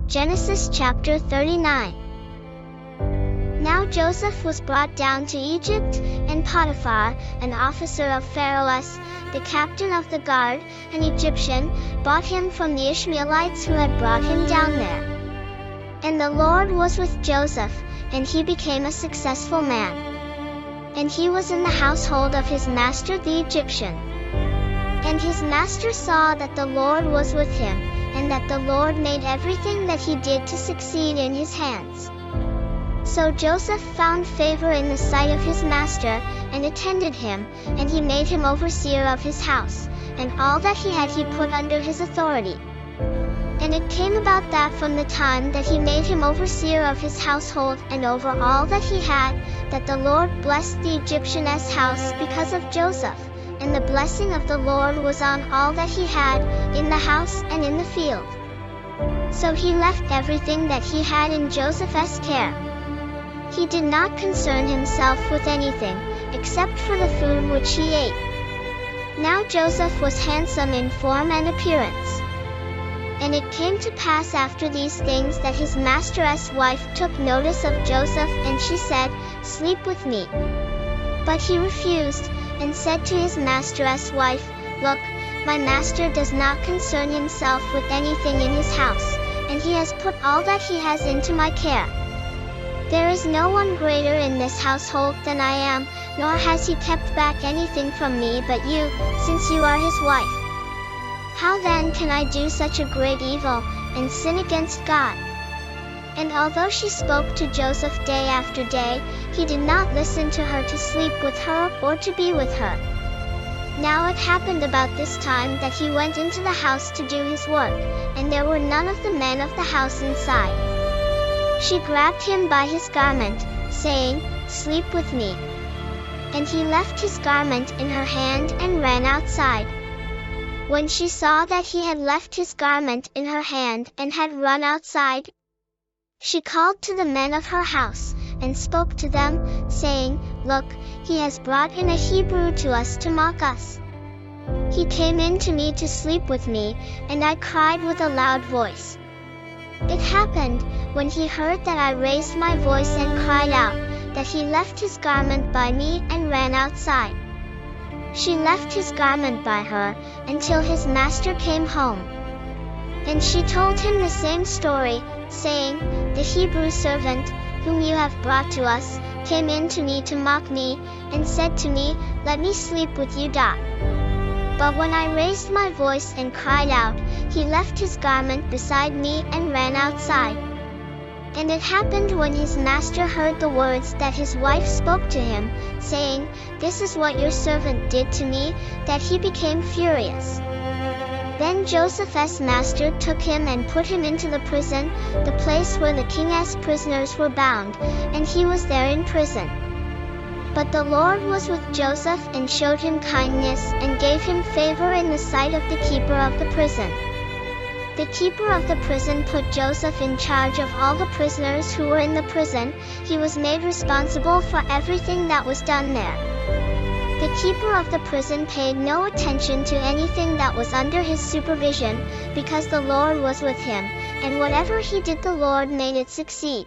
Genesis chapter 39. Now Joseph was brought down to Egypt, and Potiphar, an officer of Pharaoh's, the captain of the guard, an Egyptian, bought him from the Ishmaelites who had brought him down there. And the Lord was with Joseph, and he became a successful man. And he was in the household of his master the Egyptian. And his master saw that the Lord was with him, and that the Lord made everything that he did to succeed in his hands. So Joseph found favor in the sight of his master, and attended him, and he made him overseer of his house, and all that he had he put under his authority. And it came about that from the time that he made him overseer of his household and over all that he had, that the Lord blessed the Egyptian's house because of Joseph, and the blessing of the Lord was on all that he had, in the house and in the field. So he left everything that he had in Joseph's care. He did not concern himself with anything, except for the food which he ate. Now Joseph was handsome in form and appearance. And it came to pass after these things that his master's wife took notice of Joseph, and she said, "Sleep with me." But he refused, and said to his master's wife, "Look, my master does not concern himself with anything in his house, and he has put all that he has into my care. There is no one greater in this household than I am, nor has he kept back anything from me but you, since you are his wife. How then can I do such a great evil, and sin against God?" And although she spoke to Joseph day after day, he did not listen to her to sleep with her or to be with her. Now it happened about this time that he went into the house to do his work, and there were none of the men of the house inside. She grabbed him by his garment, saying, "Sleep with me." And he left his garment in her hand and ran outside. When she saw that he had left his garment in her hand and had run outside, she called to the men of her house, and spoke to them, saying, "Look, he has brought in a Hebrew to us to mock us. He came in to me to sleep with me, and I cried with a loud voice. It happened, when he heard that I raised my voice and cried out, that he left his garment by me and ran outside." She left his garment by her, until his master came home. And she told him the same story, saying, "The Hebrew servant, whom you have brought to us, came in to me to mock me, and said to me, 'Let me sleep with you.' But when I raised my voice and cried out, he left his garment beside me and ran outside." And it happened when his master heard the words that his wife spoke to him, saying, "This is what your servant did to me," that he became furious. Then Joseph's master took him and put him into the prison, the place where the king's prisoners were bound, and he was there in prison. But the Lord was with Joseph and showed him kindness and gave him favor in the sight of the keeper of the prison. The keeper of the prison put Joseph in charge of all the prisoners who were in the prison. He was made responsible for everything that was done there. The keeper of the prison paid no attention to anything that was under his supervision, because the Lord was with him, and whatever he did the Lord made it succeed.